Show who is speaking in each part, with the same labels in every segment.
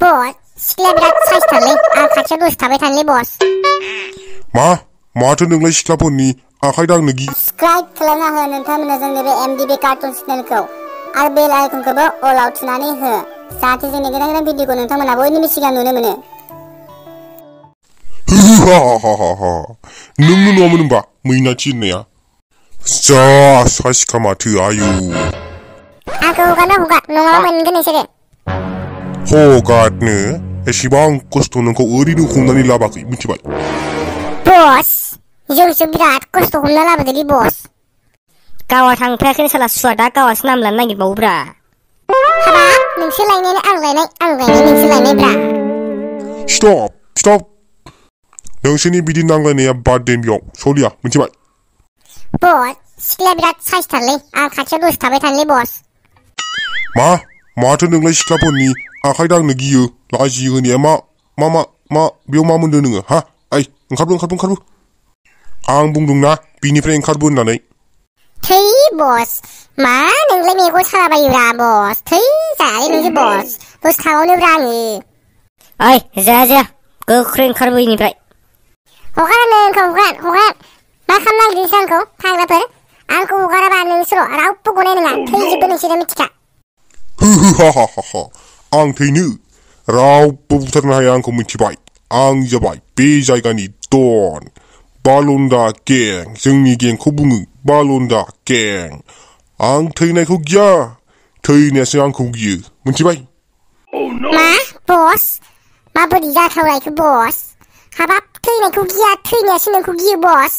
Speaker 1: बस सिख्लाया बिराद साइसथारलै आं खाथियाव दसे थाबाय थानोलै बस
Speaker 2: माथो नोंलाय सिख्लाफोरनि आखाइ दांनो
Speaker 1: साबसक्राइब खालामना हो नोंथांमोना जोंनि बे MDB कार्टुन चेनेलखौ आरो बेल आइकनखौबो अलाव थुनानै हो जाहाथे जोंनि गोदान गोदान भिडिअखौ नोंथांमोना बयनिबो सिगां नुनो मोनो।
Speaker 2: नोंनो नङामोन होनबा मैनाथि होननाया जा साइसखा माथो आयौ
Speaker 1: आंखौ हगारना हगार नङाबा मोनगोन नोंसोरो
Speaker 2: हगारनो एसेबां खस्थ' नोंखौ ओरैनो हमनानै लाबाखै मिथिबाय
Speaker 1: बस जोंसो बिराद खस्थ' हमना लाबोदोलै बस
Speaker 3: गावा थांफायाखै साला सुवादा गावासो नाम लानो नागिरबावोब्रा
Speaker 1: हाबाब नोंसो लायनायानो आं लायनाय नोंसो लायनाय ब्रा
Speaker 2: स्टप नोंसोरनि बिदि नांलायनाया बाद दोन बेयाव सलिया मिथिबाय
Speaker 1: बस सिख्लाया बिराद साइसथारलै आं खाथियाव दसे थाबाय थानोलै बस
Speaker 2: माथो नोंलाय सिख्लाफोरनि आखाइ दांनो गियो लाजियो होनाया मा बेयाव मा मोनदों नोङो हा ओइ ओंखारबो आं बुंदोंना बिनिफ्राय ओंखारबो होननानै
Speaker 1: थै बस मा नोंलाय मेगन सालाबायोब्रा बस थै जायालै नोंसो बस दसे थाबावनोब्रा आङो
Speaker 3: ओइ जाया गोख्रै ओंखारबो इनिफ्राय
Speaker 1: हगार नोंखौ हगार मा खालामनो नागिरदोंसो आंखौ फाग्लाफोर आंखौ हगाराबा नोंसोर रावबो गनाय नङा थैजोबगोन नोंसोरो मिथिखा
Speaker 2: आं थैनो रावबो बुथारनो हाया आंखौ मिथिबाय आं जाबाय बे जायगानि डन बालन्दा गें जोंनि गेंखौ बुङो बालन्दा गें आं थैनायखौ गिया थैनायासो आंखौ गियो मिथिबाय
Speaker 1: मा बस माबोरै जाथावनायखौ बस हाबाब थैनायखौ गिया थैनायासो नोंखौ गियो बस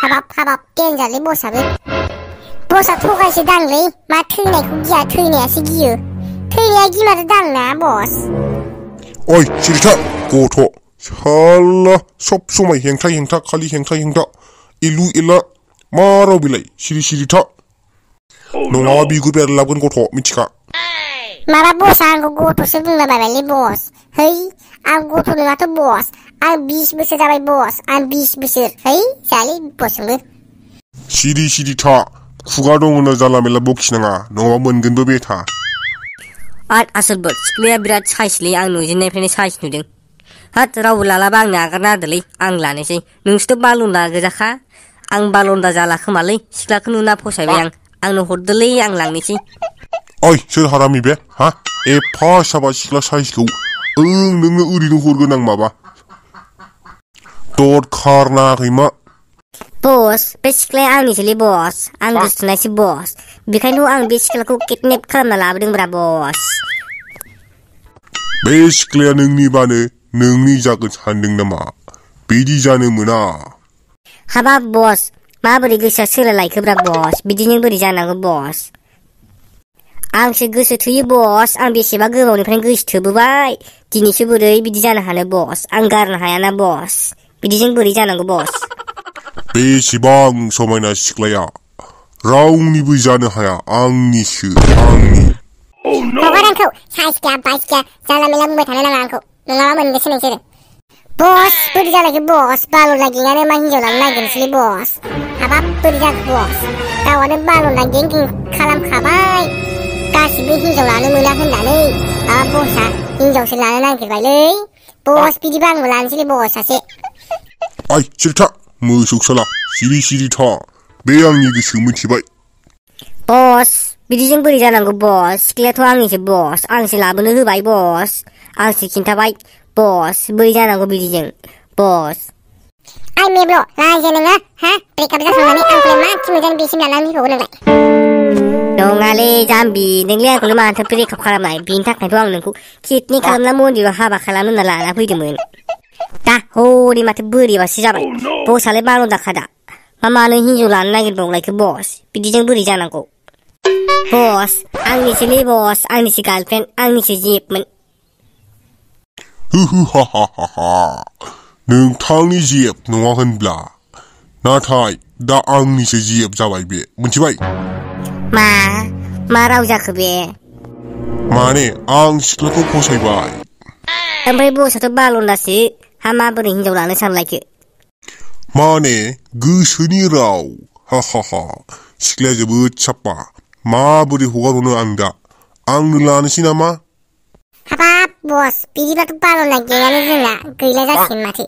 Speaker 1: हाबाब देनजारलै बसआ थगायसो दांलै मा थैनायखौ गिया थैनायासो गियो थैनाया गिमारो दांना बस
Speaker 2: ओइ सिरिथा गथ' साला सब समाय हेंथा खालि हेंथा इलु इला मा राव बिलाय सिरि था नङाबा बिगुर बेरलाबगोन गथ' मिथिखा
Speaker 1: माबा बसआ आंखौ गथ'सो बुंलाबायबायलै बस है आं गथ' नङाथ' बस आं 20 बोसोर जाबाय बस आं 20 बोसोर है जायालै बसजोंबो
Speaker 2: सिरि था खुगा दं होनना जाला मेला बखिनाङा नङाबा मोनगोनबो बेथा
Speaker 3: आसलबो सिख्लाया बिराद साइसलै आं नुजेननायनिफ्रायनो साइस नुदों हाथ रावबो लालाबा आंनो आगारना होदोलै आं लानोसै नोंसोरथ' बालन्दा गोजाखा आं बालन्दा जाला खोमालै सिख्लाखौ नुना फसायबाय आंनो हरदोलै आं लांनोसै
Speaker 2: ओइ सोर हारामि बे हा एफा साबा सिख्ला साइसखौ नोंनो ओरैनो हरगोन आं माबा दरखार नाङाखै मा
Speaker 3: बस बे सिख्लाया आंनिसोलै बस आं गोसोथोनायसो बस बेखायनो आं बे सिख्लाखौ किडनेप खालामना लाबोदोंब्रा बस
Speaker 2: बे सिख्लाया नोंनिबानो नोंनि जागोन सानदों नामा बिदि जानो मोना
Speaker 3: हाबाब बस माबोरै गोसोआ सोलायलायखोब्रा बस बिदिनो बोरै जानांगौ बस आंसो गोसो थोयो बस आं बेसेबा गोबावनिफ्रायनो गोसो थोबोबाय दिनैसो बोरै बिदि जानो हानो बस आं गारनो हायाना बस बिदिजों बोरै जानांगौ बस
Speaker 2: बेसेबां समायना सिख्लाया रावनिबो जानो हाया आंनिसो
Speaker 1: हगार आंखौ साइस गैया बाइस गैया जाला मेला बुंबाय थानो नाङा आंखौ नङाबा मोनगोनसो नोंसोरो बस बोरै जालायखो बस बालन्दा गेंआनो मा हिनजाव लानो नागिरनोसैलै बस हाबाब बोरै जाखो बस गावआनो बालन्दा गें खालामखाबाय गासिबो हिनजाव लानो मोना होननानै बसआ हिनजावसो लानो नागिरबायलै बस बिदिबा आंबो लानोसैलै बस सासे
Speaker 2: ओइ सिरिथा मोसौ साला सिरि था बे आंनि गोसो मिथिबाय
Speaker 3: बस बिदिजों बोरै जानांगौ बस सिख्लायाथ' आंनिसो बस आंसो लाबोनो होबाय बस आंसो खिन्थाबाय बस बोरै जानांगौ बिदिजों बस
Speaker 1: आइ मेब्ल' लाजिया नोङो हा ब्रेकआप जाखांनानै आंखौलाय मा मोजां बेसिम लानानै फैबावो नोंलाय
Speaker 3: नङालै जाम्बि नोंलाय आंखौल' माथो ब्रेकआप खालामनाय बेनि थाखायथ' आं नोंखौ किडनेप खालामना मन्दिराव हाबा खालामनो होनना लाना फैदोंमोन दा हरै माथो बोरैबासो जाबाय बसआलाय बालन्दाखादा मानो हिनजाव लानो नागिरबावलायखो बस बिदिजों बोरै जानांगौ बस आंनिसोलै बस आंनिसो गार्लफ्रेन्ड आंनिसो जेबमोन
Speaker 2: नोंथांनि जेब नङा होनब्ला नाथाय दा आंनिसो जेब जाबाय बे मिथिबाय
Speaker 3: मा राव जाखो बे
Speaker 2: माने आं सिख्लाखौ फसायबाय
Speaker 3: ओमफ्राय बसआथ' बालन्दासो हा माबोरै हिनजाव लानो सानलायखो
Speaker 2: माने गोसोनि राव सिख्लाया जोबोद साफा माबोरै हगारहरनो आं दा आंनो लानोसै नामा
Speaker 1: हाबाब बस बिदिबाथ' बालन्दा गेङानो जोंना गैला जासिगोन माथो।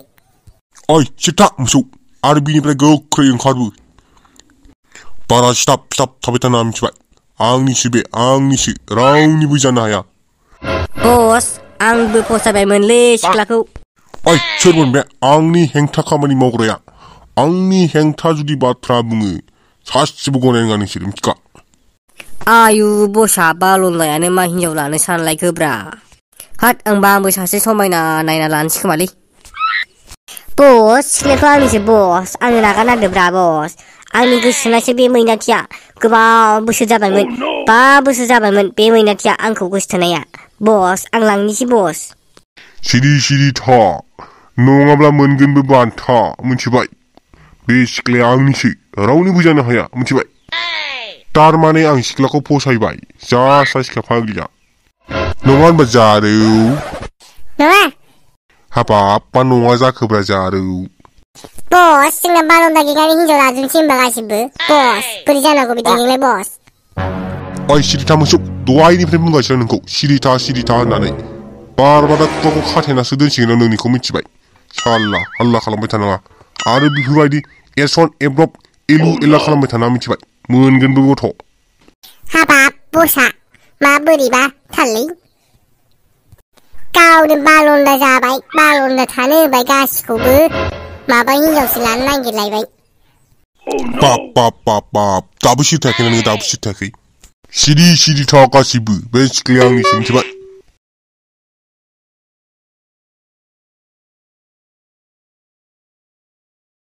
Speaker 2: ओइ सिथा मोसौ आरो बिनिफ्राय गोख्रै ओंखारबो। बारा सिथाब सिथाब थाबाय थाना मिथिबाय। आंनिसो बे आंनिसो रावनिबो जानो हाया।
Speaker 3: बस आंबो फसायबायमोनलै सिख्लाखौ।
Speaker 2: ओइ सोरमोन बे आंनि हेंथा खामानि मावग्राया? आंनि हेंथा जुदि बाथ्रा बुङो सासेबो गनायनो नङा नोंसोर मिथिखा।
Speaker 3: आयु बसा बालन्दायानो मा हिनजाव लानो सानलायखोब्रा। हाट आंबो सासे समायना नायना लानोसै खोमालै। बस सिख्लाखौ आंनिसो बस आंनो नागारनांदोब्रा बस। आंनि गोसोनासो बे मैनाथिया। गोबाव बोसोर जाबायमोन 5 बोसोर जाबायमोन बे मैनाथिया आंखौ गोसोथोनाया। बस आं लांनिसै बस।
Speaker 2: सिरि सिरि था नङाब्ला मोनगोनबो बान्था मिथिबाय। बे सिख्लाया आंनिसो रावनिबो जानो हाया मिथिबाय। तारमाने आं सिख्लाखौ फसायबाय जा साइसखा फाग्लिया। नङा होनबा जारौ?
Speaker 1: नङा।
Speaker 2: हाबाब मा नङा जाखोब्रा जारौ?
Speaker 1: बस जोंना बालन्दा गेङानो हिनजाव लाजोबसै होनबा गासिबो। बस बोरै जानांगौ बिदिजोंलाय बस?
Speaker 2: ओइ सिरिथा मोसौ दहायनिफ्राय बुंगासिनो नोंखौ सिरिथा होननानै। बार खुगाखौ खाथेनासो दोनसिगोन नोंनिखौ मिथिबाय। साल्ला हाल्ला खालामबाय थानाङा आरो बेफोरबायदि एसन एब्रब एलु एला खालामबाय थाना मिथिबाय। मोनगोनबो गथ'।
Speaker 1: हाबाब बसा माबोरैबा थाललै। गावनो बालन्दा जाबाय बालन्दा थानो होबाय गासिखौबो माबा हिनजावसो लानो नागिरलायबाय।
Speaker 2: बाब दाबो सिरिथायाखै नोङो दाबो सिरिथायाखै। सिरि था गासिबो बे सिख्लाया आंनिसो मिथिबाय।